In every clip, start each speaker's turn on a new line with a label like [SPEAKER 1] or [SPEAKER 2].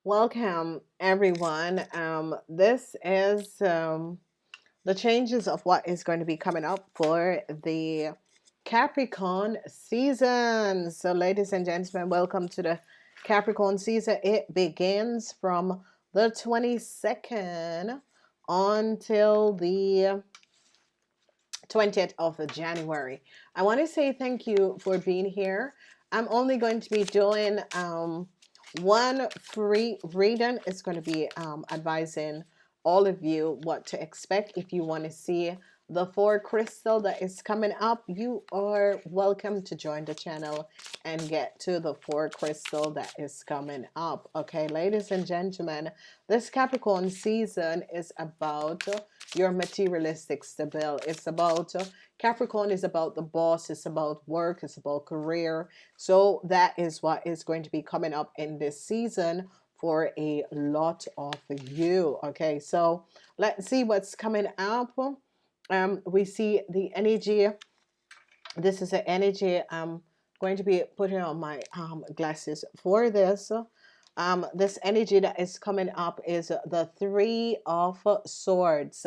[SPEAKER 1] Welcome, everyone. This is the changes of what is going to be coming up for the Capricorn season. So, ladies and gentlemen, welcome to the Capricorn season. It begins from the 22nd until the 20th of January. I want to say thank you for being here. I'm only going to be doing one free reading. It's going to be advising all of you what to expect. If you want to see the four crystal that is coming up, you are welcome to join the channel and get to the four crystal that is coming up. Okay, ladies and gentlemen, this Capricorn season is about your materialistic stability. It's about Capricorn is about the boss, it's about work, it's about career. So that is what is going to be coming up in this season for a lot of you. Okay, so let's see what's coming up. We see the energy. This is the energy. I'm going to be putting on my glasses for this. This energy that is coming up is the Three of Swords.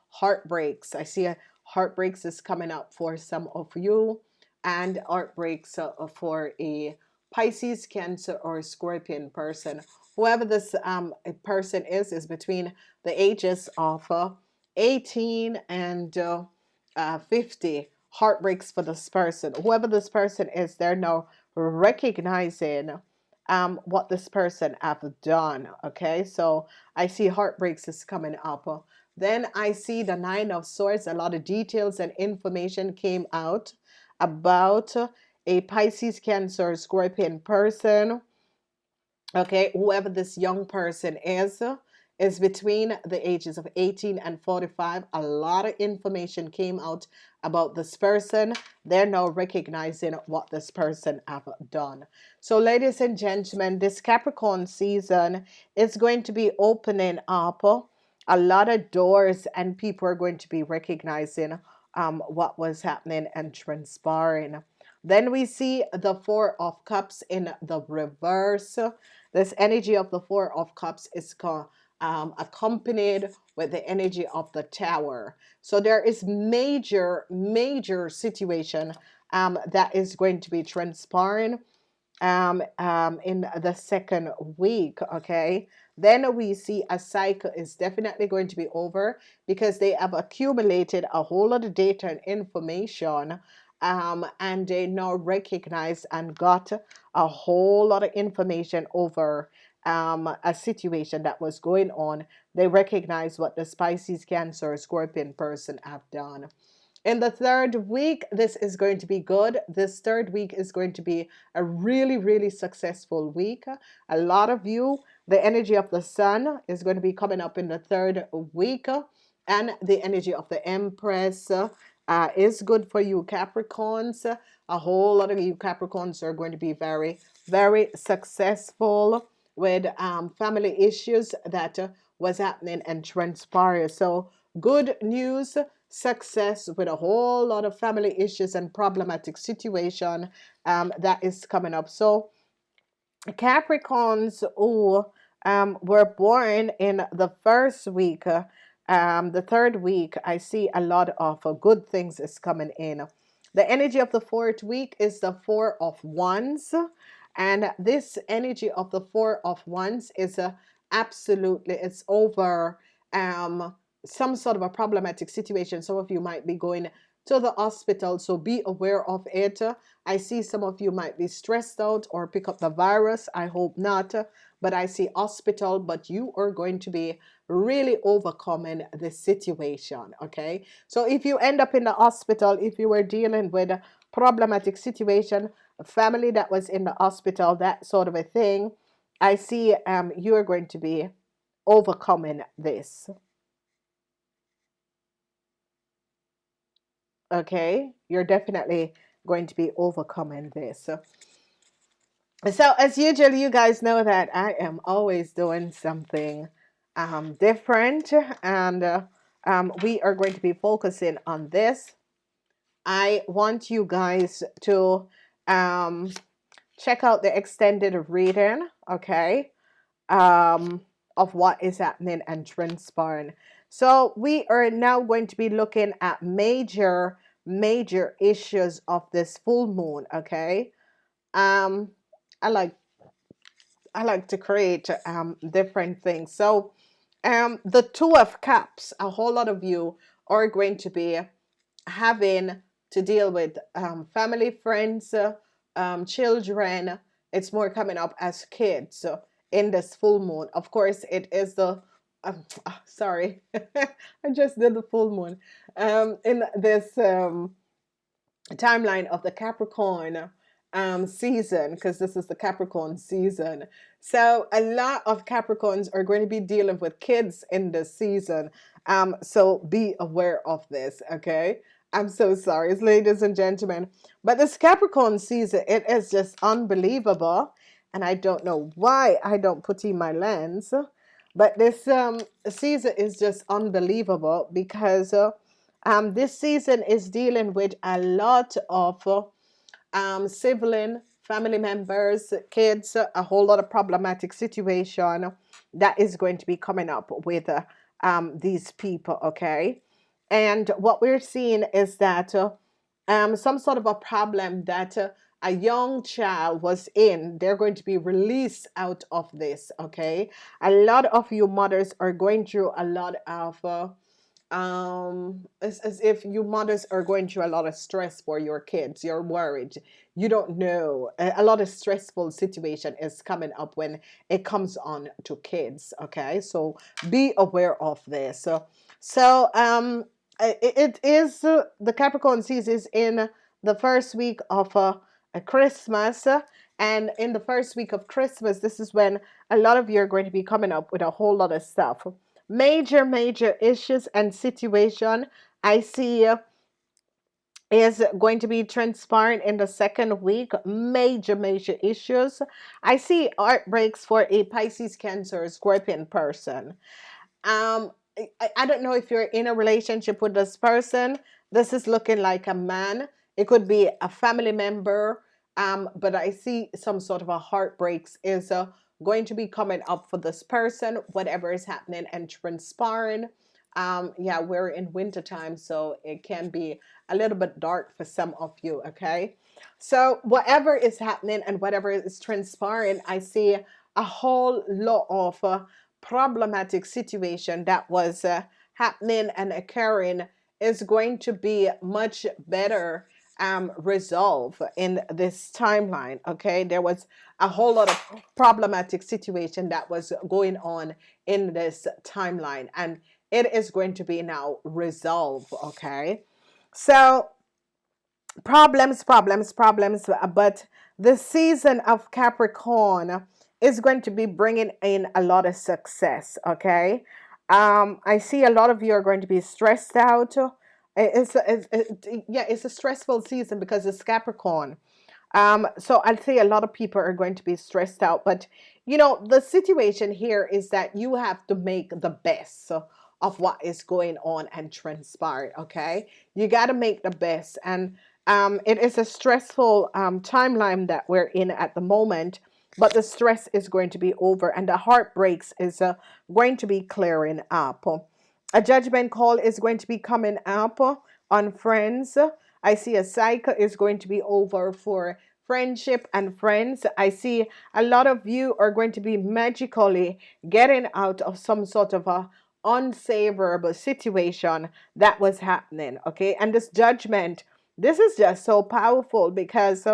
[SPEAKER 1] Heartbreaks. I see heartbreaks is coming up for some of you, and heartbreaks for a Pisces, Cancer, or Scorpion person. Whoever this person is between the ages of 18 and 50. Heartbreaks for this person. Whoever this person is, they're now recognizing what this person have done. Okay, so I see heartbreaks is coming up. Then I see the Nine of Swords. A lot of details and information came out about a Pisces, Cancer, Scorpion person. Okay, whoever this young person is between the ages of 18 and 45. A lot of information came out about this person. They're now recognizing what this person have done. So, ladies and gentlemen, this Capricorn season is going to be opening up a lot of doors, and people are going to be recognizing what was happening and transpiring. Then we see the Four of Cups in the reverse. This energy of the Four of Cups is accompanied with the energy of the Tower. So there is major situation that is going to be transpiring in the second week. Okay, then we see a cycle is definitely going to be over because they have accumulated a whole lot of data and information, and they now recognize and got a whole lot of information over a situation that was going on. They recognize what the Pisces, Cancer, Scorpion person have done. In the third week, this is going to be good. This third week is going to be a really successful week. A lot of you, the energy of the sun is going to be coming up in the third week, and the energy of the Empress is good for you Capricorns. A whole lot of you Capricorns are going to be very successful with family issues that was happening and transpired. So good news, success with a whole lot of family issues and problematic situation that is coming up. So Capricorns who were born in the first week, the third week, I see a lot of good things is coming in. The energy of the fourth week is the Four of Wands, and this energy of the Four of Wands is absolutely, it's over some sort of a problematic situation. Some of you might be going to the hospital, so be aware of it. I see some of you might be stressed out or pick up the virus. I hope not, but I see hospital, but you are going to be really overcoming the situation. Okay, so if you end up in the hospital, if you were dealing with a problematic situation, a family that was in the hospital, that sort of a thing, I see you are going to be overcoming this. Okay, you're definitely going to be overcoming this. So as usual, you guys know that I am always doing something different, and we are going to be focusing on this. I want you guys to check out the extended reading. Okay, um, of what is happening and transpiring. So we are now going to be looking at major issues of this full moon. Okay. Um, I like I like to create different things. So the Two of Cups, a whole lot of you are going to be having to deal with family, friends, children. It's more coming up as kids in this full moon. Of course, it is the sorry, I just did the full moon in this timeline of the Capricorn season, because this is the Capricorn season. So a lot of Capricorns are going to be dealing with kids in this season. So be aware of this, okay? I'm so sorry, ladies and gentlemen. But this Capricorn season, it is just unbelievable. And I don't know why I don't put in my lens. But this season is just unbelievable because this season is dealing with a lot of sibling, family members, kids, a whole lot of problematic situation that is going to be coming up with these people, okay? And what we're seeing is that some sort of a problem that a young child was in, they're going to be released out of this, okay? A lot of you mothers are going through a lot of it's as if you mothers are going through a lot of stress for your kids. You're worried, you don't know, a lot of stressful situation is coming up when it comes on to kids, okay? So be aware of this. It is the Capricorn season is in the first week of a Christmas, and in the first week of Christmas, this is when a lot of you are going to be coming up with a whole lot of stuff, major issues and situation I see is going to be transparent in the second week. Major issues I see. Art breaks for a Pisces, Cancer, Scorpion person. I don't know if you're in a relationship with this person. This is looking like a man. It could be a family member. But I see some sort of a heartbreaks is going to be coming up for this person, whatever is happening and transpiring. Yeah, we're in winter time, so it can be a little bit dark for some of you, okay? So whatever is happening and whatever is transpiring, I see a whole lot of problematic situation that was happening and occurring is going to be much better resolve in this timeline, okay? There was a whole lot of problematic situation that was going on in this timeline, and it is going to be now resolved, okay? So problems, but the season of Capricorn is going to be bringing in a lot of success, okay? I see a lot of you are going to be stressed out. Yeah, it's a stressful season because it's Capricorn. So I'd say a lot of people are going to be stressed out, but you know, the situation here is that you have to make the best of what is going on and transpire, okay? You got to make the best. And it is a stressful timeline that we're in at the moment, but the stress is going to be over and the heartbreaks is going to be clearing up. A judgment call is going to be coming up on friends. I see a cycle is going to be over for friendship and friends. I see a lot of you are going to be magically getting out of some sort of a unfavorable situation that was happening, okay? And this judgment, this is just so powerful because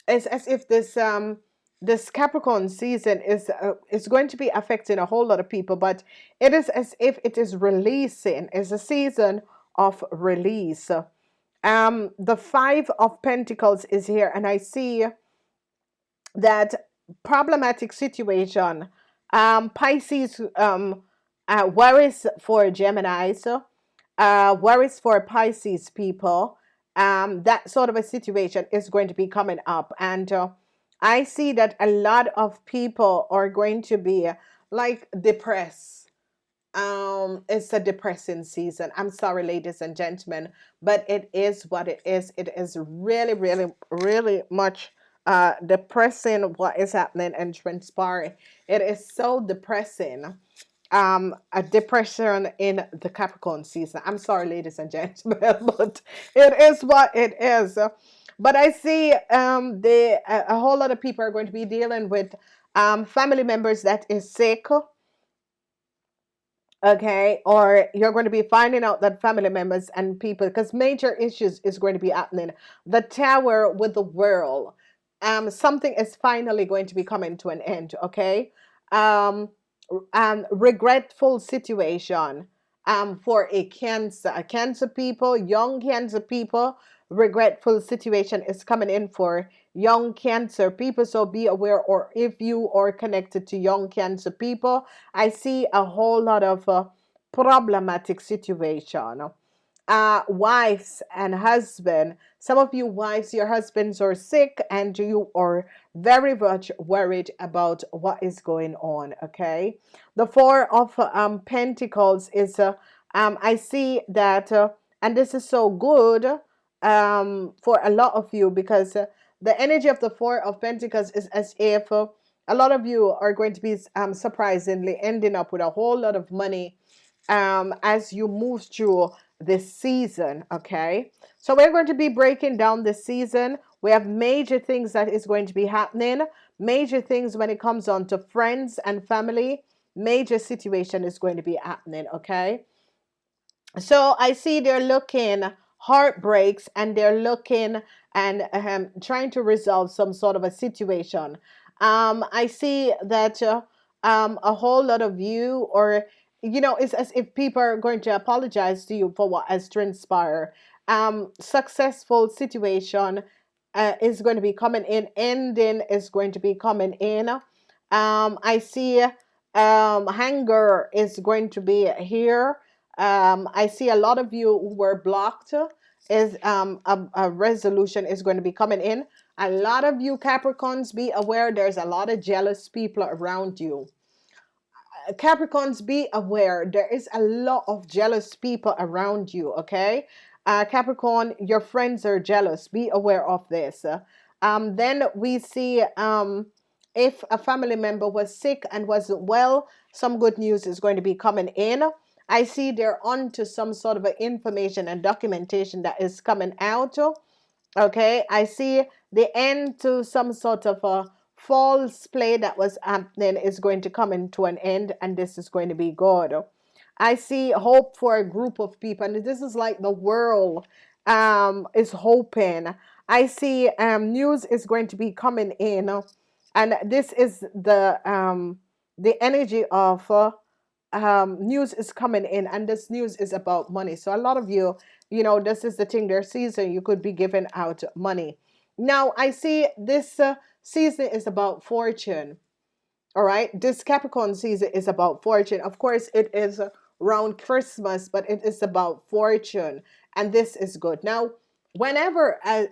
[SPEAKER 1] it's as if this Capricorn season is going to be affecting a whole lot of people, but it is as if it is releasing. It's a season of release. The Five of Pentacles is here, and I see that problematic situation. Pisces worries for Geminis, worries for Pisces people. That sort of a situation is going to be coming up, and I see that a lot of people are going to be like depressed. It's a depressing season. I'm sorry, ladies and gentlemen, but it is what it is. It is really much depressing what is happening and transpiring. It is so depressing. A depression in the Capricorn season. I'm sorry, ladies and gentlemen, but it is what it is. But I see a whole lot of people are going to be dealing with family members that is sick. Okay, or you're going to be finding out that family members and people, because major issues is going to be happening. The tower with the world, something is finally going to be coming to an end. Okay, um, regretful situation, for a cancer people, young cancer people. Regretful situation is coming in for young cancer people. So be aware, or if you are connected to young cancer people, I see a whole lot of problematic situation. Wives and husband. Some of you wives, your husbands are sick, and you are very much worried about what is going on. Okay, the Four of Pentacles is. I see that, and this is so good for a lot of you, because the energy of the Four of Pentacles is as if a lot of you are going to be surprisingly ending up with a whole lot of money as you move through this season. Okay, so we're going to be breaking down this season. We have major things that is going to be happening, major things when it comes on to friends and family. Major situation is going to be happening. Okay, so I see they're looking heartbreaks, and they're looking and trying to resolve some sort of a situation. I see that a whole lot of you, or it's as if people are going to apologize to you for what has transpired. Successful situation is going to be coming in. Ending is going to be coming in. I see anger is going to be here. I see a lot of you who were blocked. Is a resolution is going to be coming in. A lot of you Capricorns, be aware there's a lot of jealous people around you. Capricorns, be aware there is a lot of jealous people around you. Okay, Capricorn, your friends are jealous. Be aware of this. Then we see if a family member was sick and wasn't well, some good news is going to be coming in. I see they're on to some sort of information and documentation that is coming out. Okay, I see the end to some sort of a false play that was happening is going to come into an end, and this is going to be good. I see hope for a group of people, and this is like the world is hoping. I see news is going to be coming in, and this is the energy of news is coming in, and this news is about money. So a lot of you, this is the thing, their season, you could be giving out money. Now I see this season is about fortune. All right, this Capricorn season is about fortune. Of course, it is around Christmas, but it is about fortune, and this is good. Now, whenever a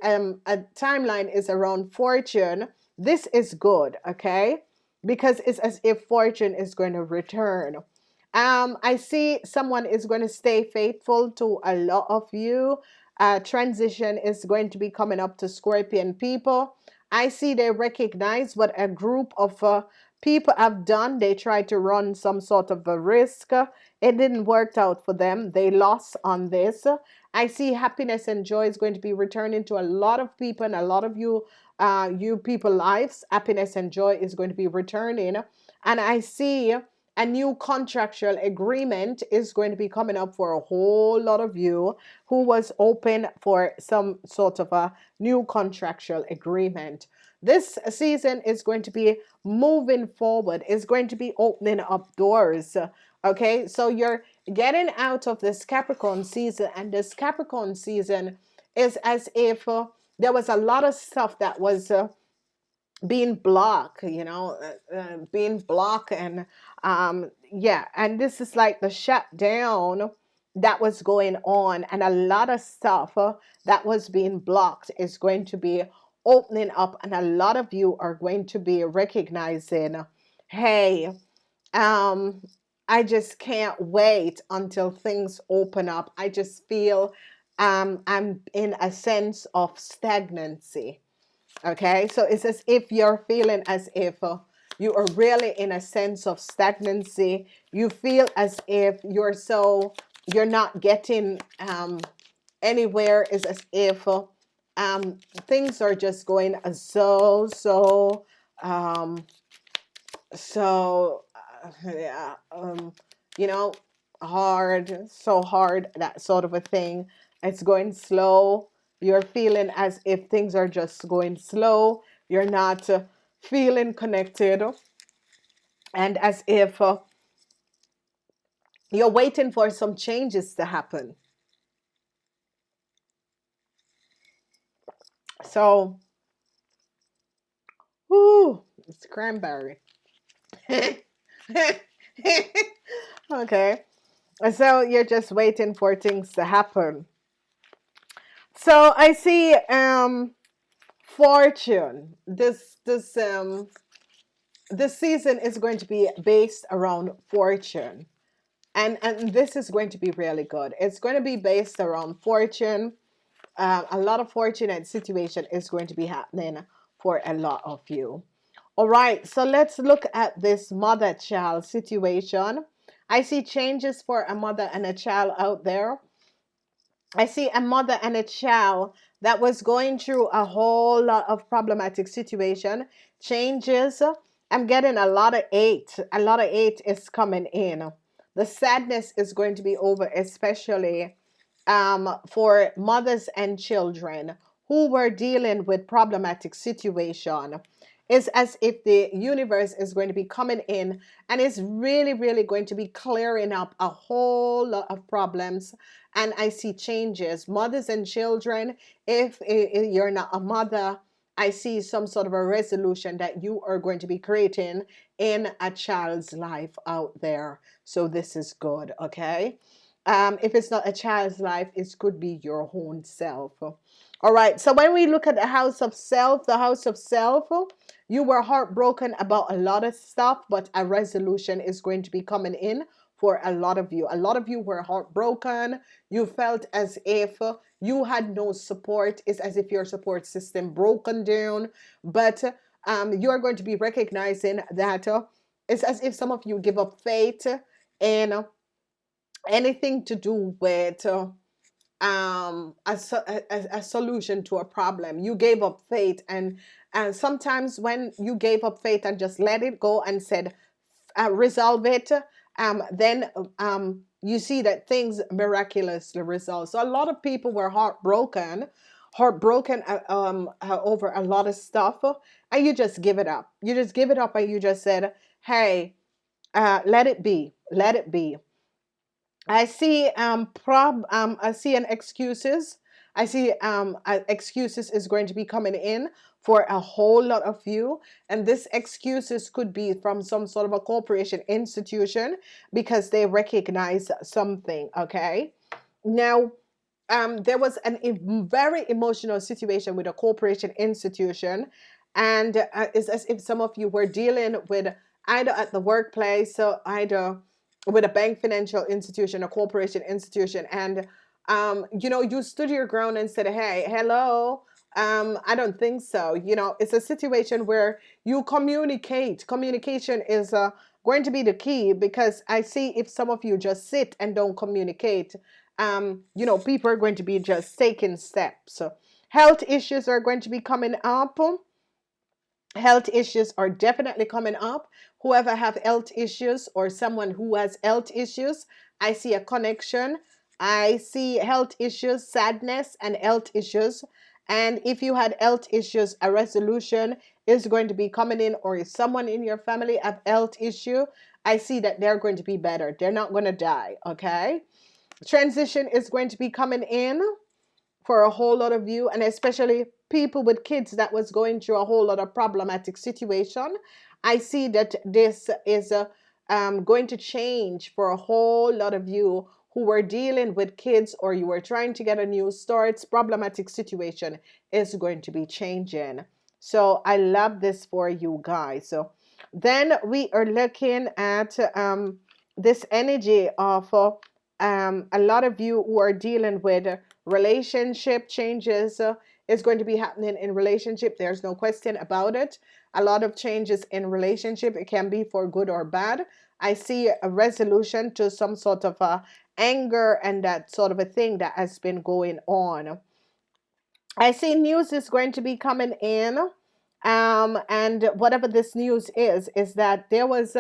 [SPEAKER 1] timeline is around fortune, this is good, okay? Because it's as if fortune is going to return. I see someone is going to stay faithful to a lot of you. Transition is going to be coming up to Scorpion people. I see they recognize what a group of people have done. They tried to run some sort of a risk. It didn't work out for them. They lost on this. I see happiness and joy is going to be returning to a lot of people, and a lot of you people lives. Happiness and joy is going to be returning. And I see a new contractual agreement is going to be coming up for a whole lot of you who was open for some sort of a new contractual agreement. This season is going to be moving forward, is going to be opening up doors. Okay, so you're getting out of this Capricorn season, and this Capricorn season is as if there was a lot of stuff that was being blocked, being blocked, and yeah, and this is like the shutdown that was going on, and a lot of stuff that was being blocked is going to be opening up, and a lot of you are going to be recognizing, hey, um I just can't wait until things open up. I just feel I'm in a sense of stagnancy. Okay, so it's as if you're feeling as if you are really in a sense of stagnancy. You feel as if you're not getting anywhere. Is as if things are just going um, yeah, you know, hard, so hard, that sort of a thing. It's going slow. You're feeling as if things are just going slow. You're not feeling connected, and as if you're waiting for some changes to happen. So, whoo, it's cranberry. Okay. So you're just waiting for things to happen. So I see fortune. This season is going to be based around fortune. And this is going to be really good. It's going to be based around fortune. A lot of fortunate situation is going to be happening for a lot of you. All right, so let's look at this mother-child situation. I see changes for a mother and a child out there. I see a mother and a child that was going through a whole lot of problematic situation. Changes. I'm getting a lot of eight. A lot of eight is coming in. The sadness is going to be over, especially for mothers and children who were dealing with problematic situation. It's as if the universe is going to be coming in and is really, really going to be clearing up a whole lot of problems. And I see changes. Mothers and children, if you're not a mother, I see some sort of a resolution that you are going to be creating in a child's life out there. So this is good, okay? If it's not a child's life, it could be your own self. All right. So when we look at the house of self, you were heartbroken about a lot of stuff, but a resolution is going to be coming in for a lot of you. A lot of you were heartbroken. You felt as if you had no support. It's as if your support system broken down. But you are going to be recognizing that it's as if some of you give up faith in anything to do with a solution to a problem. You gave up faith, and sometimes when you gave up faith and just let it go and said resolve it, then you see that things miraculously resolve. So a lot of people were heartbroken over a lot of stuff, and you just give it up. You just give it up, and you just said, hey, let it be, let it be. I see I see an excuses. I see excuses is going to be coming in for a whole lot of you, and this excuses could be from some sort of a corporation institution because they recognize something. Okay, now there was very emotional situation with a corporation institution, and it's as if some of you were dealing with either at the workplace or either with a bank, financial institution, a corporation institution, and you stood your ground and said, hey, hello, I don't think so. It's a situation where you communicate. Communication is going to be the key, because I see if some of you just sit and don't communicate, people are going to be just taking steps. So health issues are going to be coming up. Health issues are definitely coming up. Whoever have health issues or someone who has health issues, I see a connection. I see health issues, sadness, and health issues. And if you had health issues, a resolution is going to be coming in, or if someone in your family have health issue, I see that they're going to be better. They're not going to die, okay? Transition is going to be coming in for a whole lot of you, and especially people with kids that was going through a whole lot of problematic situation. I see that this is going to change for a whole lot of you who were dealing with kids, or you were trying to get a new start. Problematic situation is going to be changing. So I love this for you guys. So then we are looking at this energy of a lot of you who are dealing with relationship changes. is going to be happening in relationship. There's no question about it. A lot of changes in relationship. It can be for good or bad. I see a resolution to some sort of a anger and that sort of a thing that has been going on. I see news is going to be coming in. And whatever this news is that there was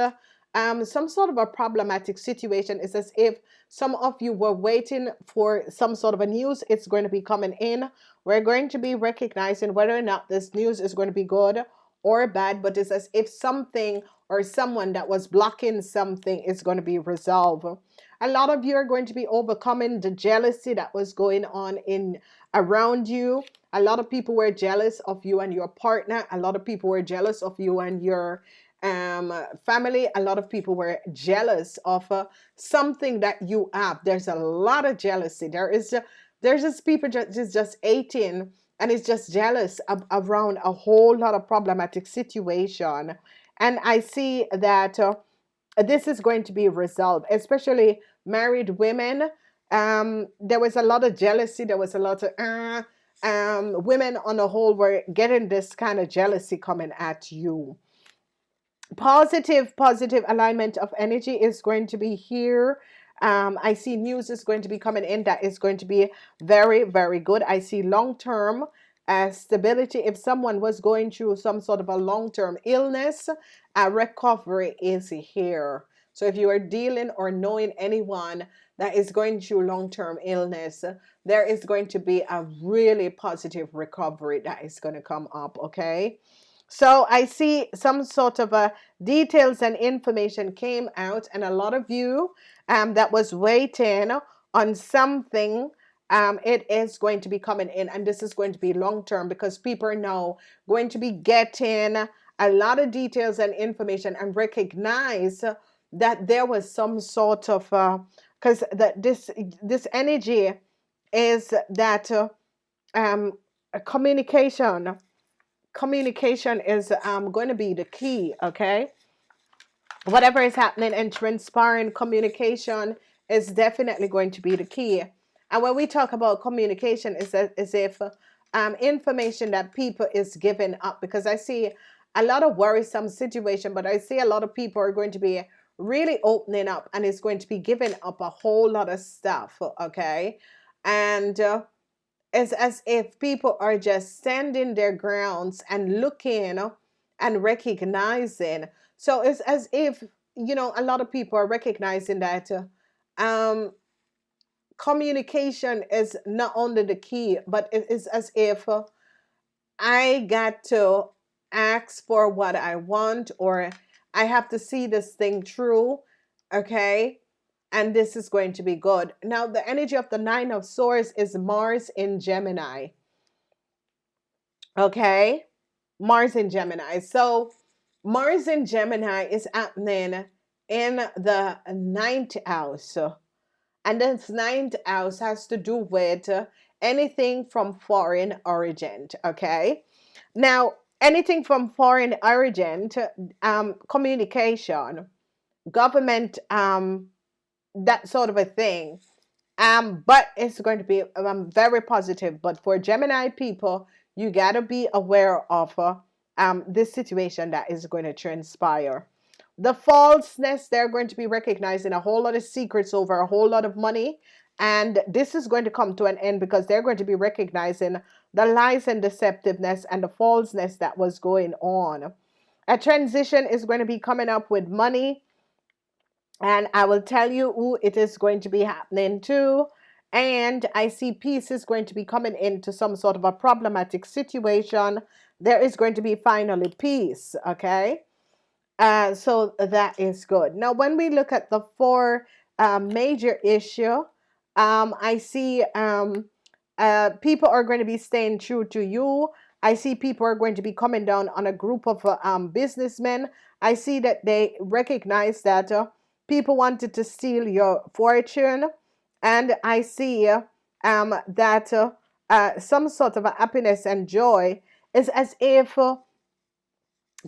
[SPEAKER 1] some sort of a problematic situation. It's as if some of you were waiting for some sort of a news. It's going to be coming in. We're going to be recognizing whether or not this news is going to be good or bad, but it's as if something or someone that was blocking something is going to be resolved. A lot of you are going to be overcoming the jealousy that was going on in around you. A lot of people were jealous of you and your partner. A lot of people were jealous of you and your family. A lot of people were jealous of something that you have. There's a lot of jealousy. There's just people just 18 and is just jealous around a whole lot of problematic situation. And I see that this is going to be resolved, especially married women. There was a lot of jealousy. There was a lot of women on the whole were getting this kind of jealousy coming at you. Positive alignment of energy is going to be here. I see news is going to be coming in that is going to be very, very good. I see long-term stability. If someone was going through some sort of a long-term illness, a recovery is here. So if you are dealing or knowing anyone that is going through long-term illness, there is going to be a really positive recovery that is going to come up, okay? So I see some sort of details and information came out, and a lot of you that was waiting on something, it is going to be coming in, and this is going to be long term because people are now going to be getting a lot of details and information and recognize that there was some sort of because this energy is that communication is going to be the key, okay? Whatever is happening and transpiring, communication is definitely going to be the key. And when we talk about communication, is as if information that people is giving up, because I see a lot of worrisome situation, but I see a lot of people are going to be really opening up and it's going to be giving up a whole lot of stuff, okay? And it's as if people are just standing their grounds and looking and recognizing. So it's as if, a lot of people are recognizing that um, communication is not only the key, but it is as if I got to ask for what I want, or I have to see this thing through, okay? And this is going to be good. Now, the energy of the Nine of Swords is Mars in Gemini. Okay? Mars in Gemini. So, Mars in Gemini is happening in the ninth house. And this ninth house has to do with anything from foreign origin. Okay? Now, anything from foreign origin, communication, government, that sort of a thing. But it's going to be very positive. But for Gemini people, you got to be aware of this situation that is going to transpire. The falseness, they're going to be recognizing a whole lot of secrets over a whole lot of money. And this is going to come to an end because they're going to be recognizing the lies and deceptiveness and the falseness that was going on. A transition is going to be coming up with money. And I will tell you who it is going to be happening to. And I see peace is going to be coming into some sort of a problematic situation. There is going to be finally peace, okay? So that is good. Now, when we look at the four major issue, I see people are going to be staying true to you. I see people are going to be coming down on a group of businessmen. I see that they recognize that people wanted to steal your fortune. And I see that some sort of a happiness and joy is as if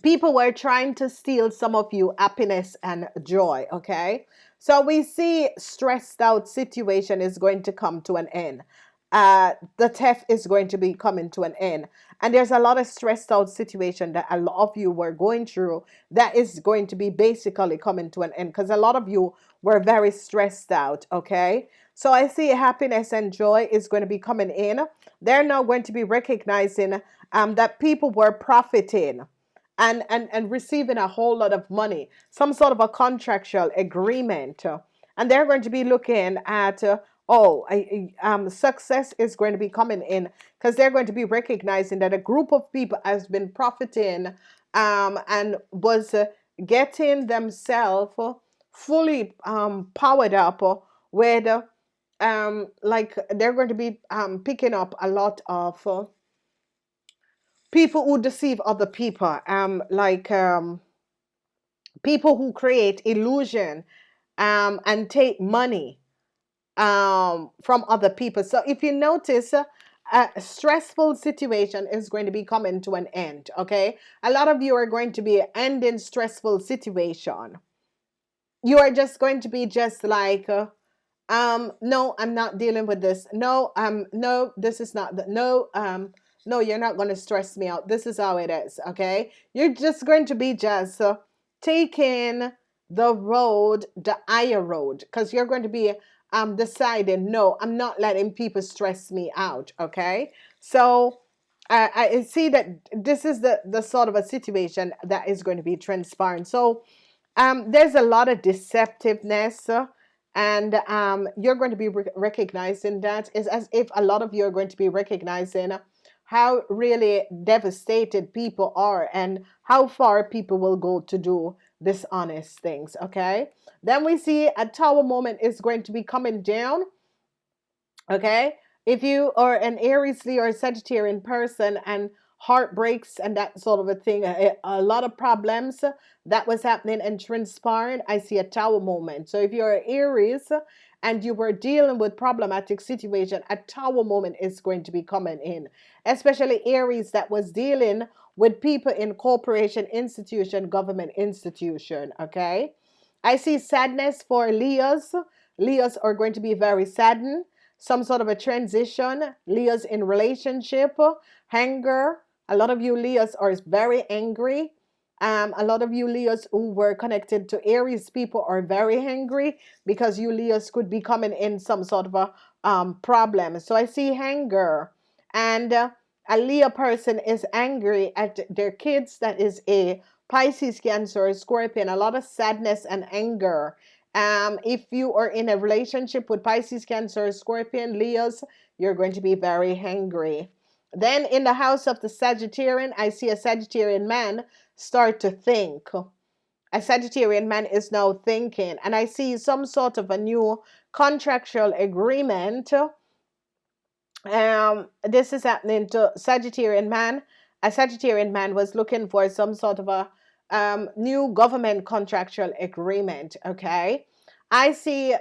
[SPEAKER 1] people were trying to steal some of you happiness and joy, okay? So we see stressed out situation is going to come to an end. the theft is going to be coming to an end. And there's a lot of stressed out situation that a lot of you were going through that is going to be basically coming to an end because a lot of you were very stressed out. Okay. So I see happiness and joy is going to be coming in. They're now going to be recognizing that people were profiting and receiving a whole lot of money, some sort of a contractual agreement. And they're going to be looking at success is going to be coming in because they're going to be recognizing that a group of people has been profiting and was getting themselves fully powered up with like they're going to be picking up a lot of people who deceive other people, people who create illusion and take money from other people. So if you notice, a stressful situation is going to be coming to an end. Okay, a lot of you are going to be ending stressful situation. You are just going to be just like no, I'm not dealing with this. No, no, this is not the no, no, you're not going to stress me out. This is how it is. Okay, you're just going to be just taking the road, the higher road, because you're going to be deciding, no, I'm not letting people stress me out. Okay, so I see that this is the sort of a situation that is going to be transparent. So there's a lot of deceptiveness, and you're going to be recognizing that. It's as if a lot of you are going to be recognizing how really devastated people are and how far people will go to do dishonest things. Okay. Then we see a tower moment is going to be coming down. Okay. If you are an Aries, Leo, or Sagittarian person and heartbreaks and that sort of a thing, a lot of problems that was happening and transpired, I see a tower moment. So if you're Aries and you were dealing with problematic situation, a tower moment is going to be coming in, especially Aries that was dealing with people in corporation, institution, government institution. Okay. I see sadness for Leos. Leos are going to be very saddened, some sort of a transition. Leos in relationship, anger. A lot of you Leos are very angry. A lot of you Leos who were connected to Aries people are very angry because you Leos could be coming in some sort of a problem. So I see anger, and a Leo person is angry at their kids. That is a Pisces, Cancer, Scorpion. A lot of sadness and anger. If you are in a relationship with Pisces, Cancer, Scorpion, Leos, you're going to be very angry. Then in the house of the Sagittarian, I see a Sagittarian man start to think. A Sagittarian man is now thinking, and I see some sort of a new contractual agreement. This is happening to Sagittarian man. A Sagittarian man was looking for some sort of a new government contractual agreement. Okay, I see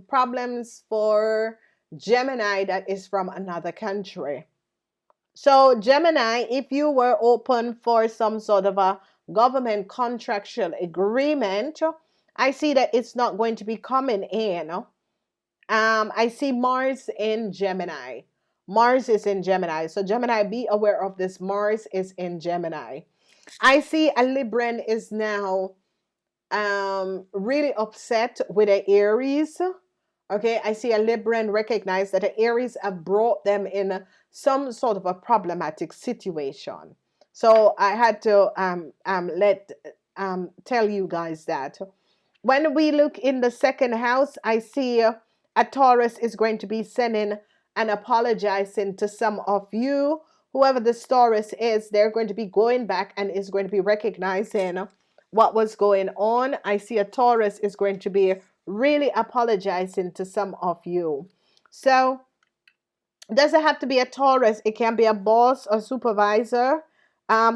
[SPEAKER 1] problems for Gemini that is from another country. So Gemini, if you were open for some sort of a government contractual agreement, I see that it's not going to be coming in. I see Mars in Gemini. Mars is in Gemini. So Gemini, be aware of this. Mars is in Gemini. I see a Libran is now really upset with an Aries. Okay, I see a Libran recognize that the Aries have brought them in some sort of a problematic situation. So I had to let tell you guys that. When we look in the second house, I see a Taurus is going to be sending and apologizing to some of you. Whoever this Taurus is, they're going to be going back and is going to be recognizing what was going on. I see a Taurus is going to be really apologizing to some of you. So doesn't have to be a Taurus. It can be a boss or supervisor.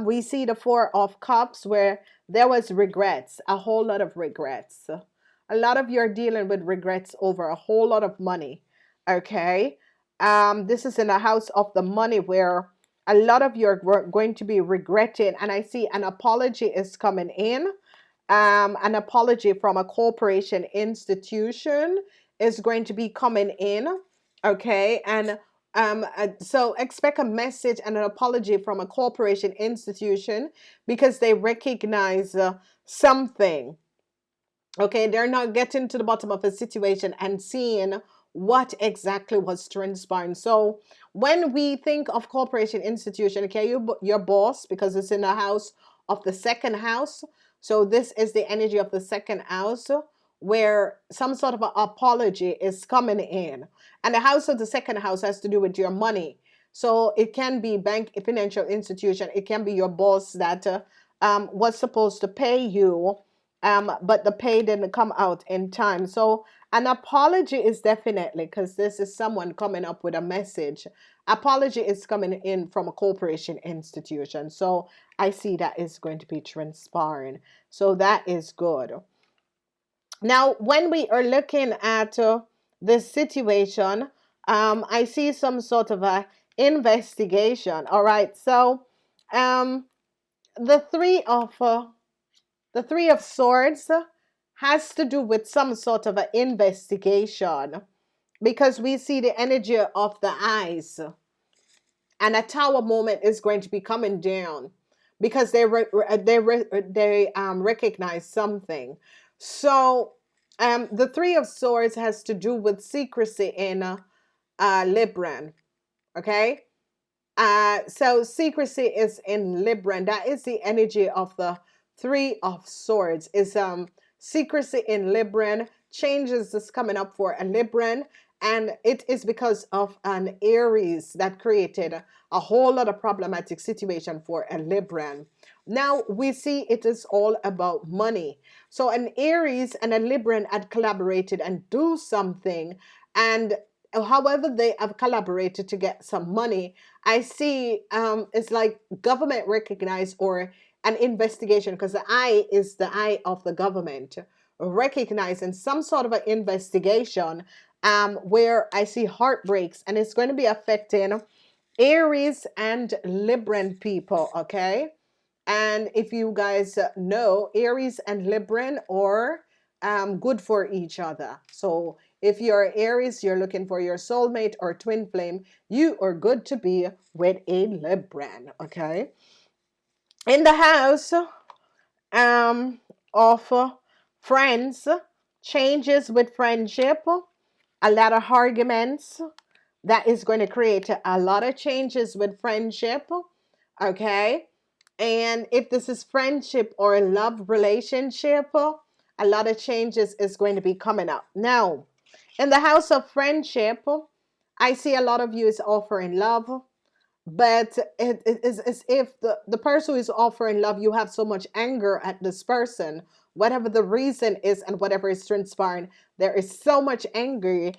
[SPEAKER 1] We see the Four of Cups where there was regrets, a whole lot of regrets. A lot of you are dealing with regrets over a whole lot of money. Okay. This is in the house of the money where a lot of you are going to be regretting. And I see an apology is coming in. An apology from a corporation institution is going to be coming in. Okay. And So expect a message and an apology from a corporation institution because they recognize something. Okay, they're not getting to the bottom of a situation and seeing what exactly was transpiring. So when we think of corporation institution, okay, your boss, because it's in the house of the second house. So this is the energy of the second house where some sort of an apology is coming in. And the house of the second house has to do with your money. So it can be bank, financial institution. It can be your boss that was supposed to pay you, but the pay didn't come out in time. So an apology is definitely, because this is someone coming up with a message. Apology is coming in from a corporation institution. So I see that is going to be transpiring. So that is good. Now, when we are looking at this situation, I see some sort of a investigation. All right. So um, the three of the Three of Swords has to do with some sort of an investigation because we see the energy of the eyes, and a tower moment is going to be coming down because they recognize something. So the Three of Swords has to do with secrecy in Libran. Okay, so secrecy is in Libra. That is the energy of the Three of Swords. Is secrecy in Libran. Changes is coming up for a Libran, and it is because of an Aries that created a whole lot of problematic situation for a Libran. Now we see it is all about money. So an Aries and a Libran had collaborated and do something, and however they have collaborated to get some money, I see it's like government recognized or an investigation, because the eye is the eye of the government, recognizing some sort of an investigation where I see heartbreaks, and it's going to be affecting Aries and Libran people, okay? And if you guys know, Aries and Libran are good for each other. So if you're Aries, you're looking for your soulmate or twin flame, you are good to be with a Libran, okay? In the house um, of friends, changes with friendship, a lot of arguments. That is going to create a lot of changes with friendship, okay? And if this is friendship or a love relationship, a lot of changes is going to be coming up. Now, in the house of friendship, I see a lot of you is offering love, but it is as if the person who is offering love, you have so much anger at this person, whatever the reason is and whatever is transpiring, there is so much anger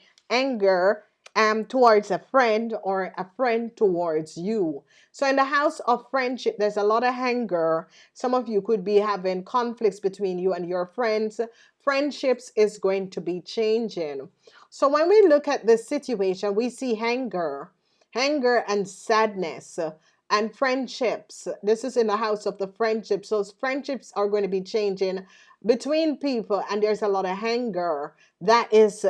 [SPEAKER 1] towards a friend or a friend towards you. So in the house of friendship, there's a lot of anger. Some of you could be having conflicts between you and your friends. Friendships is going to be changing. So when we look at this situation, we see anger and sadness, and friendships. This is in the house of the friendships. So friendships are going to be changing between people, and there's a lot of anger that is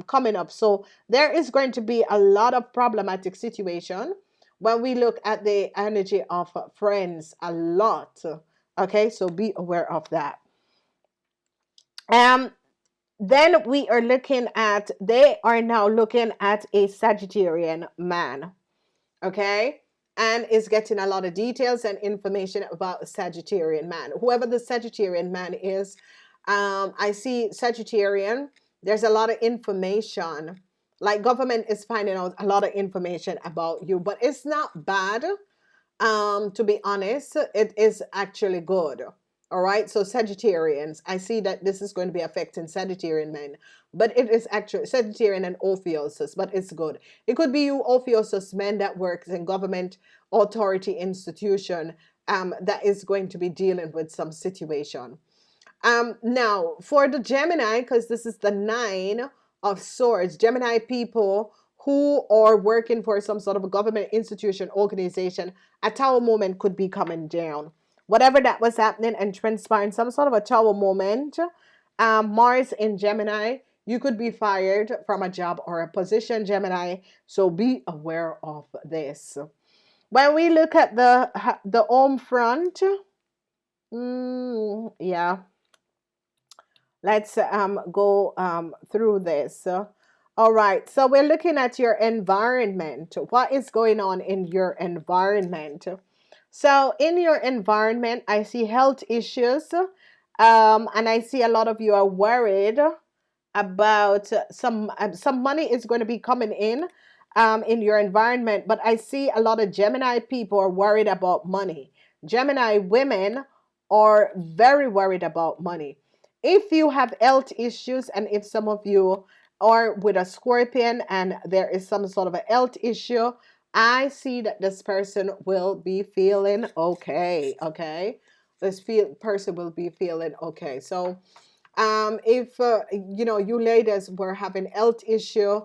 [SPEAKER 1] coming up. So there is going to be a lot of problematic situation when we look at the energy of friends, a lot. Okay, so be aware of that. Um, then we are looking at, they are now looking at a Sagittarian man, okay? And is getting a lot of details and information about a Sagittarian man. Whoever the Sagittarian man is, I see Sagittarian, there's a lot of information. Like government is finding out a lot of information about you, but it's not bad. To be honest, it is actually good. All right. So Sagittarians, I see that this is going to be affecting Sagittarian men, but it is actually Sagittarian and Ophiuchus, but it's good. It could be you Ophiuchus men that works in government authority institution that is going to be dealing with some situation. Now for the Gemini, because this is the Nine of Swords, Gemini people who are working for some sort of a government institution, organization, a tower moment could be coming down. Whatever that was happening and transpiring, some sort of a tower moment. Mars in Gemini, You could be fired from a job or a position, Gemini. So be aware of this. When we look at the home front, yeah, let's go through this. All right, so we're looking at your environment. What is going on in your environment? So in your environment, I see health issues, and I see a lot of you are worried about some money is going to be coming in your environment. But I see a lot of Gemini people are worried about money. Gemini women are very worried about money. If you have health issues, and if some of you are with a Scorpion and there is some sort of a health issue, I see that this person will be feeling okay. Okay, person will be feeling okay. So if you ladies were having health issue,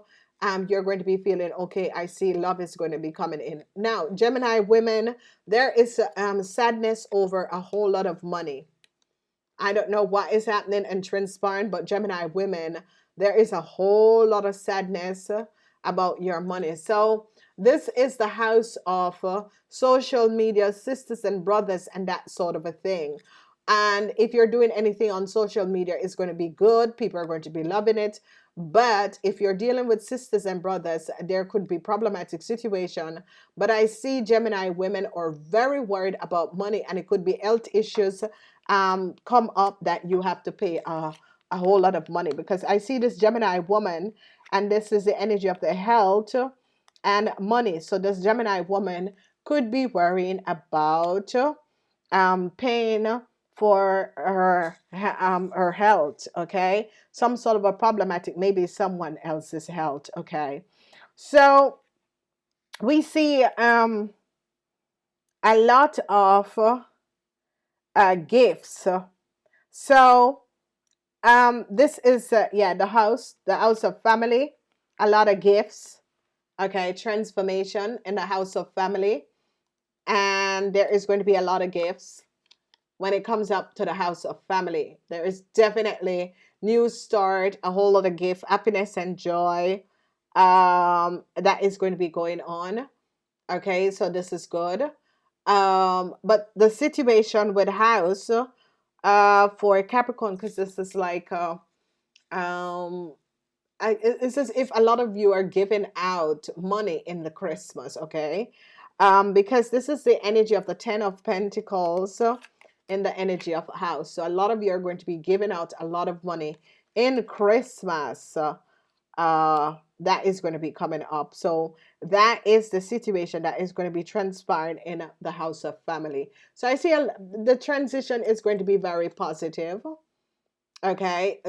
[SPEAKER 1] you're going to be feeling okay. I see love is going to be coming in. Now, Gemini women, there is sadness over a whole lot of money. I don't know what is happening and transpiring, but Gemini women, there is a whole lot of sadness about your money. So this is the house of social media, sisters and brothers, and that sort of a thing. And if you're doing anything on social media, it's going to be good. People are going to be loving it. But if you're dealing with sisters and brothers, there could be problematic situation. But I see Gemini women are very worried about money, and it could be health issues come up that you have to pay a whole lot of money, because I see this Gemini woman, and this is the energy of the health and money. So this Gemini woman could be worrying about paying for her health. Okay, some sort of a problematic, maybe someone else's health. Okay, so we see a lot of gifts. So this is the house of family. A lot of gifts. Okay, transformation in the house of family, and there is going to be a lot of gifts when it comes up to the house of family. There is definitely new start, a whole lot of gift, happiness and joy. That is going to be going on. Okay, so this is good. But the situation with house for Capricorn, because this is like um it's as if a lot of you are giving out money in the Christmas. Okay, because this is the energy of the Ten of Pentacles in the energy of house. So a lot of you are going to be giving out a lot of money in Christmas. That is going to be coming up. So that is the situation that is going to be transpiring in the house of family. So I see the transition is going to be very positive. Okay,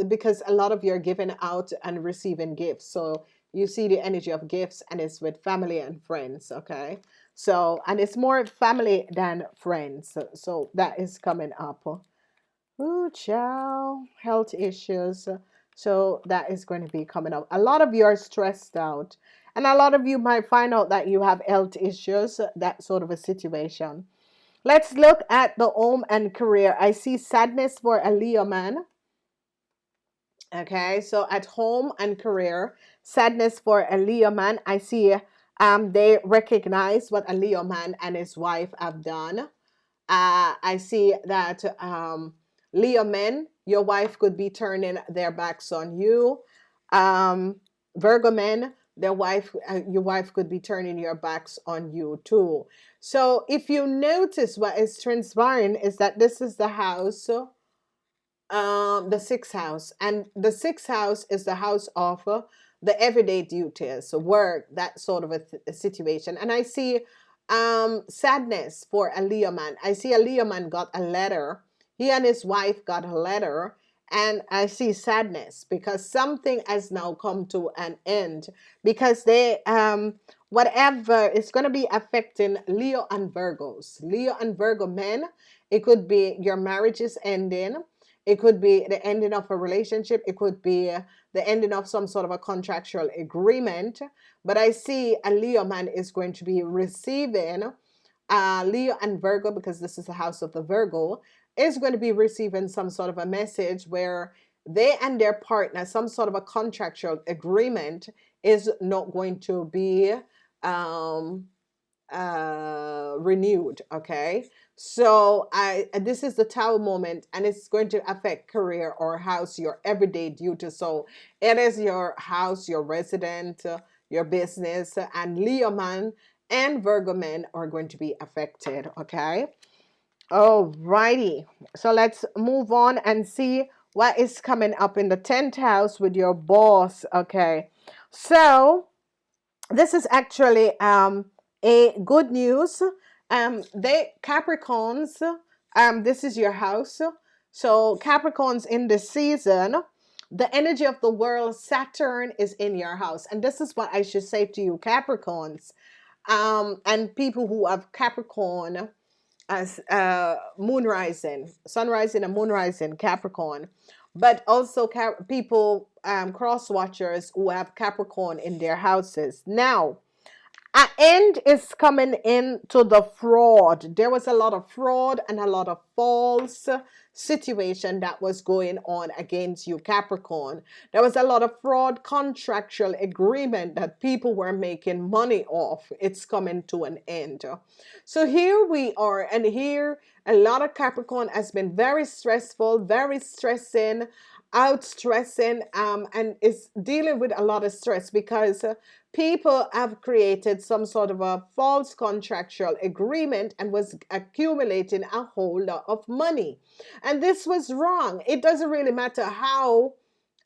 [SPEAKER 1] because a lot of you are giving out and receiving gifts. So you see the energy of gifts, and it's with family and friends. Okay, so and it's more family than friends. So that is coming up. Ooh, child, health issues. So that is going to be coming up. A lot of you are stressed out, and a lot of you might find out that you have health issues. That sort of a situation. Let's look at the home and career. I see sadness for a Leo man. Okay, so at home and career, sadness for a Leo man. I see they recognize what a Leo man and his wife have done. I see that Leo men, your wife could be turning their backs on you. Virgo men, your wife could be turning your backs on you too. So if you notice, what is transpiring is that this is the house, the sixth house, and the sixth house is the house of the everyday duties, so work, that sort of a situation. And I see sadness for a Leo man. I see a Leo man got a letter. He and his wife got a letter, and I see sadness because something has now come to an end, because they whatever is going to be affecting Leo and Virgos. Leo and Virgo men, it could be your marriage is ending. It could be the ending of a relationship. It could be the ending of some sort of a contractual agreement. But I see a Leo man is going to be receiving, Leo and Virgo, because this is the house of the Virgo, is going to be receiving some sort of a message where they and their partner, some sort of a contractual agreement is not going to be um, renewed. Okay, so I this is the tower moment, and it's going to affect career or house, your everyday duty. So it is your house, your resident, your business, and Leo man and Virgo men are going to be affected. Okay. Alrighty. So let's move on and see what is coming up in the 10th house with your boss. Okay. So this is actually a good news. They Capricorns, this is your house. So Capricorns in this season, the energy of the world, Saturn is in your house. And this is what I should say to you, Capricorns. And people who have Capricorn as moon rising, sun rising and moon rising Capricorn, but also people, cross watchers who have Capricorn in their houses. Now, an end is coming into the fraud. There was a lot of fraud and a lot of false situation that was going on against you, Capricorn. There was a lot of fraud contractual agreement that people were making money off. It's coming to an end. So here we are, and here a lot of Capricorn has been very stressful, very stressing, out stressing, and is dealing with a lot of stress because people have created some sort of a false contractual agreement and was accumulating a whole lot of money, and this was wrong. It doesn't really matter how,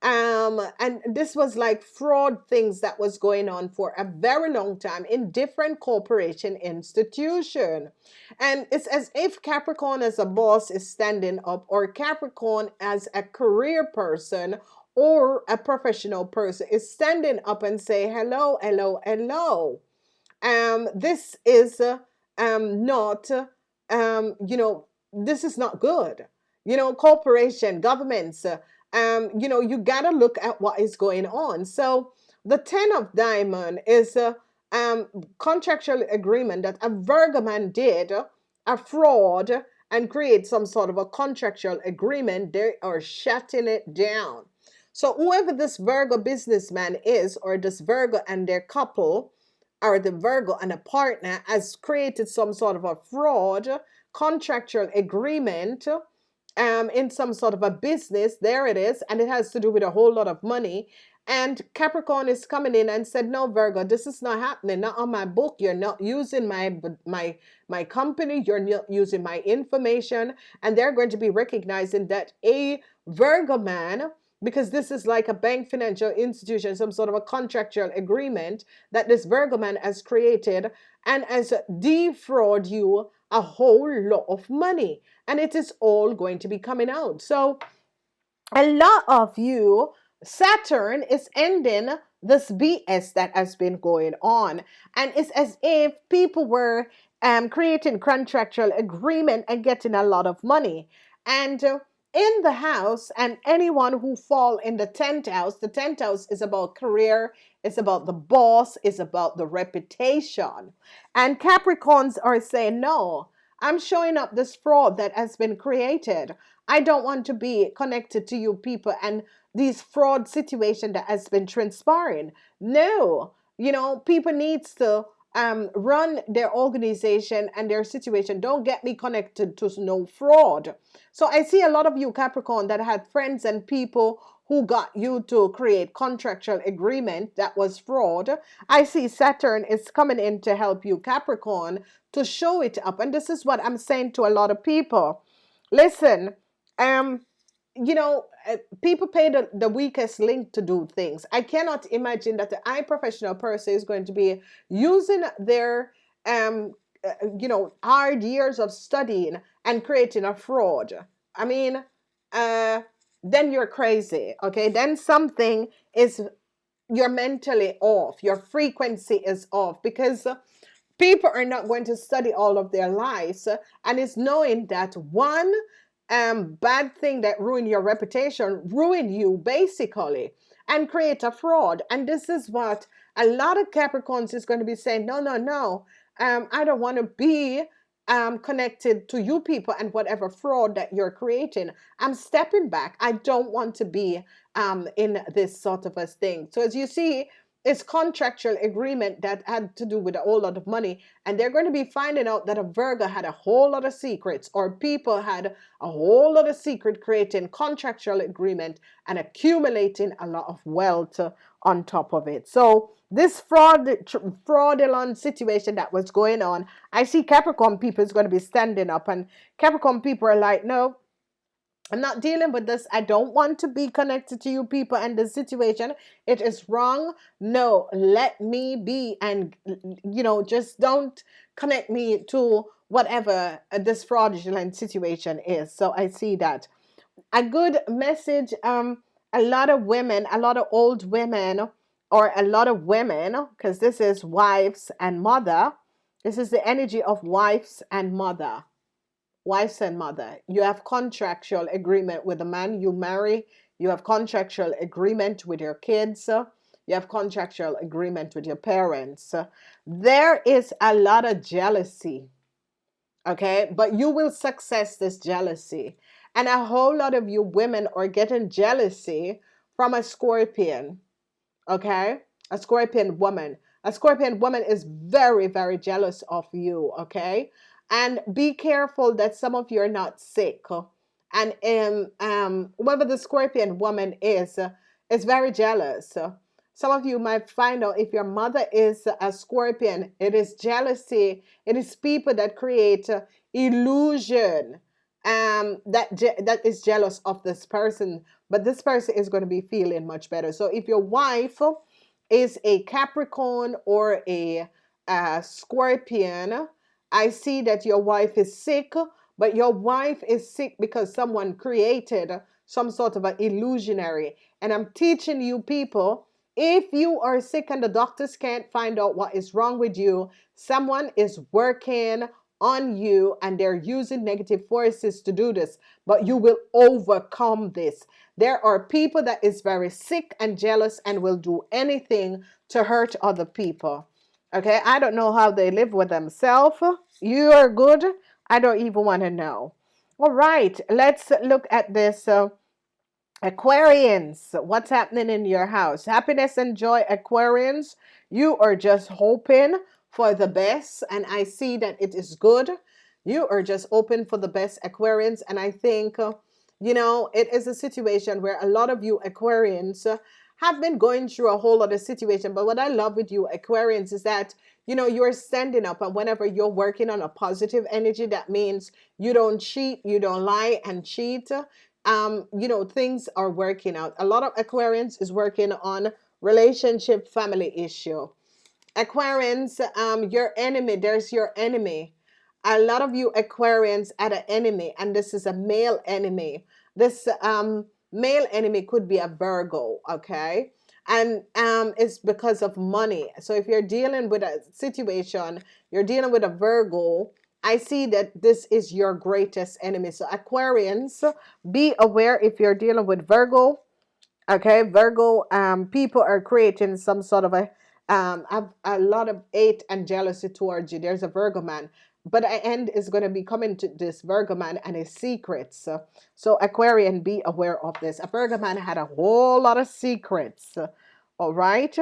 [SPEAKER 1] and this was like fraud things that was going on for a very long time in different corporation institution. And it's as if Capricorn as a boss is standing up, or Capricorn as a career person or a professional person is standing up and say, hello, hello, hello. This is not, this is not good. Corporation, governments, you gotta look at what is going on. So the 10 of diamond is a contractual agreement that a Virgo man did, a fraud, and create some sort of a contractual agreement. They are shutting it down. So whoever this Virgo businessman is, or this Virgo and their couple, or the Virgo and a partner, has created some sort of a fraud contractual agreement in some sort of a business. There it is, and it has to do with a whole lot of money. And Capricorn is coming in and said, no, Virgo, this is not happening, not on my book. You're not using my company, you're not using my information. And they're going to be recognizing that a Virgo man, because this is like a bank, financial institution, some sort of a contractual agreement that this Virgo man has created, and has defraud you a whole lot of money, and it is all going to be coming out. So a lot of you, Saturn is ending this BS that has been going on, and it's as if people were creating contractual agreement and getting a lot of money. And in the house, and anyone who fall in the 10th house, the 10th house is about career, it's about the boss, it's about the reputation. And Capricorns are saying, no, I'm showing up this fraud that has been created. I don't want to be connected to you people and these fraud situation that has been transpiring. No, people needs to run their organization and their situation. Don't get me connected to no fraud. So I see a lot of you Capricorn that had friends and people who got you to create contractual agreement that was fraud. I see Saturn is coming in to help you Capricorn to show it up. And this is what I'm saying to a lot of people. Listen, people pay the weakest link to do things. I cannot imagine that the eye professional person is going to be using their hard years of studying and creating a fraud. I mean, then you're crazy. Okay, then something is, you're mentally off, your frequency is off, because people are not going to study all of their lives, and it's knowing that one bad thing that ruin your reputation ruin you basically and create a fraud. And this is what a lot of Capricorns is going to be saying, no, no, no, I don't want to be connected to you people and whatever fraud that you're creating. I'm stepping back. I don't want to be in this sort of a thing. So as you see, it's contractual agreement that had to do with a whole lot of money, and they're going to be finding out that a Virgo had a whole lot of secrets, or people had a whole lot of secret, creating contractual agreement and accumulating a lot of wealth on top of it. So this fraudulent situation that was going on, I see Capricorn people is going to be standing up, and Capricorn people are like, no, I'm not dealing with this. I don't want to be connected to you people and the situation. It is wrong. No, let me be. And, just don't connect me to whatever this fraudulent situation is. So I see that. A good message. A lot of women, a lot of old women, or a lot of women, because this is wives and mother. This is the energy of wives and mother. Wives and mother. You have contractual agreement with the man you marry. You have contractual agreement with your kids. You have contractual agreement with your parents. There is a lot of jealousy. Okay, but you will success this jealousy. And a whole lot of you women are getting jealousy from a Scorpion. Okay, a Scorpion woman. A Scorpion woman is very, very jealous of you. Okay, and be careful that some of you are not sick. And whoever the Scorpion woman is very jealous. Some of you might find out if your mother is a Scorpion, it is jealousy. It is people that create illusion. That is jealous of this person, but this person is going to be feeling much better. So if your wife is a Capricorn or a Scorpion, I see that your wife is sick, but your wife is sick because someone created some sort of an illusionary. And I'm teaching you people, if you are sick and the doctors can't find out what is wrong with you, someone is working on you and they're using negative forces to do this, but you will overcome this. There are people that is very sick and jealous and will do anything to hurt other people. Okay, I don't know how they live with themselves. You are good. I don't even want to know. All right, let's look at this. Aquarians, what's happening in your house? Happiness and joy, Aquarians. You are just hoping for the best, and I see that it is good. You are just open for the best, Aquarians, and I think, it is a situation where a lot of you Aquarians have been going through a whole lot of situation. But what I love with you Aquarians is that, you're standing up, and whenever you're working on a positive energy, that means you don't cheat, you don't lie and cheat. Things are working out. A lot of Aquarians is working on relationship, family issue. Aquarians, your enemy, there's your enemy. A lot of you Aquarians had an enemy, and this is a male enemy. This male enemy could be a Virgo, okay? And it's because of money. So if you're dealing with a situation, you're dealing with a Virgo, I see that this is your greatest enemy. So Aquarians, be aware if you're dealing with Virgo. Okay, Virgo, people are creating some sort of a lot of hate and jealousy towards you. There's a Virgo man, but an end is going to be coming to this Virgo man and his secrets. So Aquarian, be aware of this. A Virgo man had a whole lot of secrets. All right.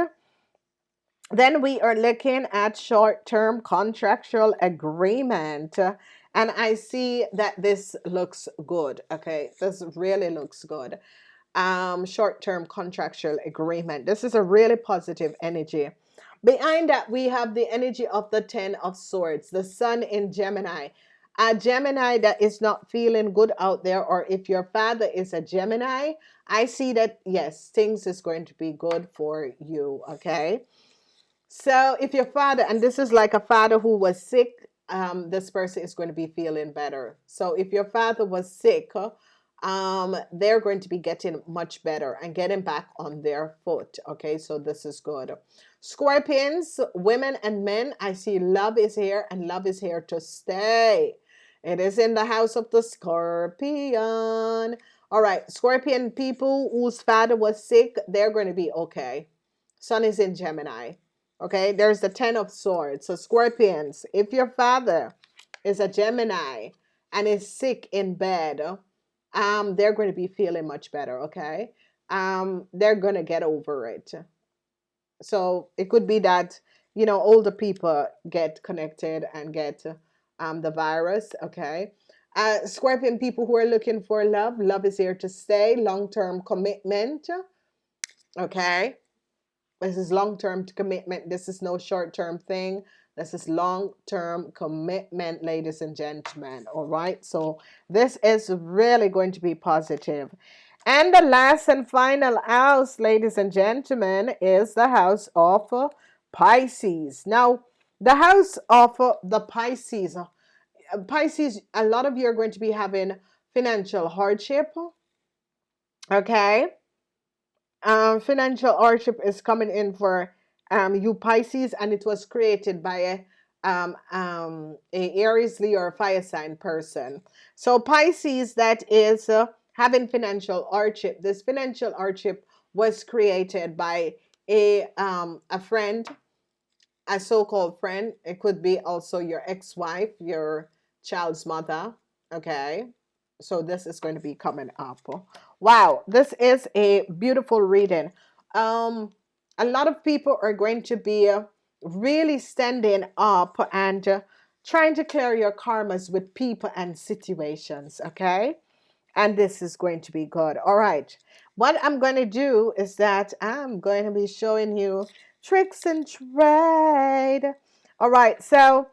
[SPEAKER 1] Then we are looking at short-term contractual agreement. And I see that this looks good. Okay, this really looks good. Short-term contractual agreement. This is a really positive energy. Behind that, we have the energy of the Ten of Swords, the Sun in Gemini. A Gemini that is not feeling good out there, or if your father is a Gemini, I see that, yes, things is going to be good for you, okay? So if your father, and this is like a father who was sick, this person is going to be feeling better. So if your father was sick, they're going to be getting much better and getting back on their foot. Okay, so this is good. Scorpions, women and men, I see love is here, and love is here to stay. It is in the house of the Scorpion. All right, Scorpion people whose father was sick, they're going to be okay. Sun is in Gemini. Okay, there's the Ten of Swords. So Scorpions, if your father is a Gemini and is sick in bed, they're going to be feeling much better, okay? They're going to get over it. So it could be that, older people get connected and get the virus, okay? Scorpion people who are looking for love, love is here to stay, long-term commitment, okay? This is long-term commitment. This is no short-term thing. This is long-term commitment, ladies and gentlemen. All right. So this is really going to be positive. And the last and final house, ladies and gentlemen, is the house of Pisces. Now, the house of the Pisces. Pisces, a lot of you are going to be having financial hardship. Okay. Financial hardship is coming in for you Pisces, and it was created by a Aries, Leo, or fire sign person. So Pisces, that is having financial hardship. This financial hardship was created by a friend, a so-called friend. It could be also your ex-wife, your child's mother. Okay, so this is going to be coming up. Wow, this is a beautiful reading. A lot of people are going to be really standing up and trying to clear your karmas with people and situations. Okay, and this is going to be good. All right, what I'm going to do is that I'm going to be showing you tricks and trade. All right, so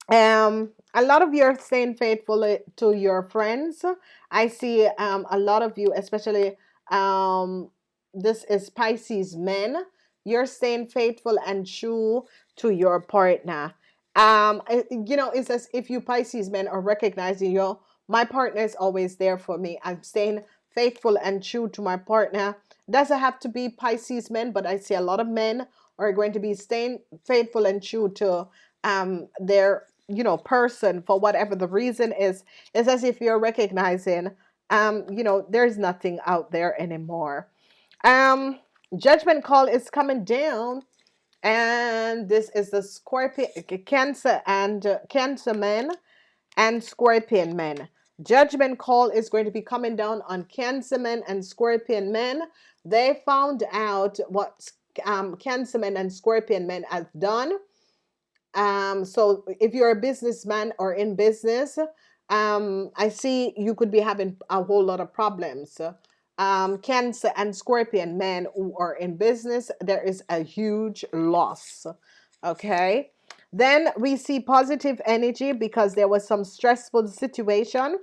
[SPEAKER 1] a lot of you are staying faithful to your friends. I see a lot of you, especially um this is Pisces men, you're staying faithful and true to your partner. It's as if you Pisces men are recognizing, my partner is always there for me. I'm staying faithful and true to my partner. Doesn't have to be Pisces men, but I see a lot of men are going to be staying faithful and true to their person for whatever the reason is. It's as if you're recognizing there's nothing out there anymore. um Judgment call is coming down, and this is the Scorpion, Cancer, and Cancer men and Scorpion men. Judgment call is going to be coming down on Cancer men and Scorpion men. They found out what Cancer men and Scorpion men have done. So if you're a businessman or in business, I see you could be having a whole lot of problems. Cancer and Scorpion men who are in business, there is a huge loss. Okay. Then we see positive energy because there was some stressful situation,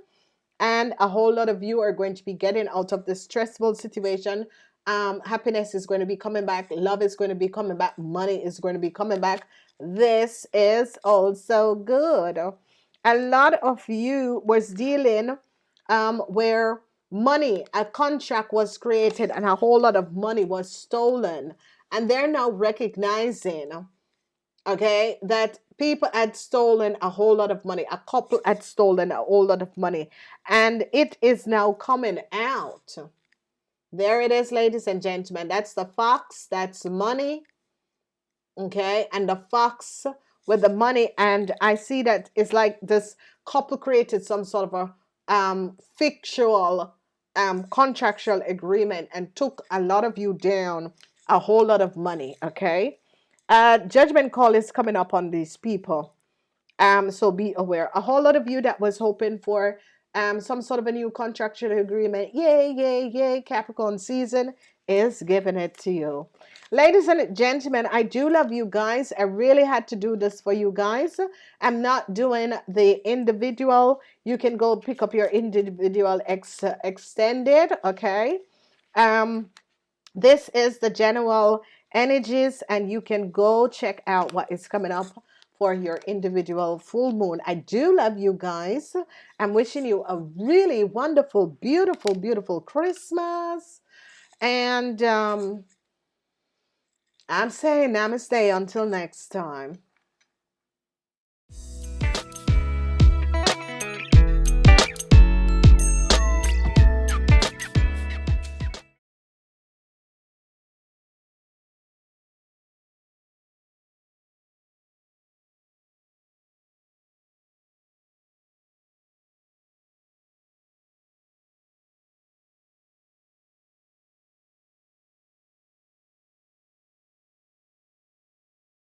[SPEAKER 1] and a whole lot of you are going to be getting out of this stressful situation. Happiness is going to be coming back, love is going to be coming back, money is going to be coming back. This is also good. A lot of you was dealing where money, a contract was created and a whole lot of money was stolen, and they're now recognizing, okay, that people had stolen a whole lot of money. A couple had stolen a whole lot of money, and it is now coming out. There it is, ladies and gentlemen. That's the fox, that's money, okay, and the fox with the money. And I see that it's like this couple created some sort of a fictional contractual agreement and took a lot of you down a whole lot of money, okay. Judgment call is coming up on these people. So be aware. A whole lot of you that was hoping for some sort of a new contractual agreement, yay, yay, yay, Capricorn season is giving it to you. Ladies and gentlemen, I do love you guys. I really had to do this for you guys. I'm not doing the individual. You can go pick up your individual extended, okay? This is the general energies, and you can go check out what is coming up for your individual full moon. I do love you guys. I'm wishing you a really wonderful, beautiful, beautiful Christmas. And I'm saying namaste until next time.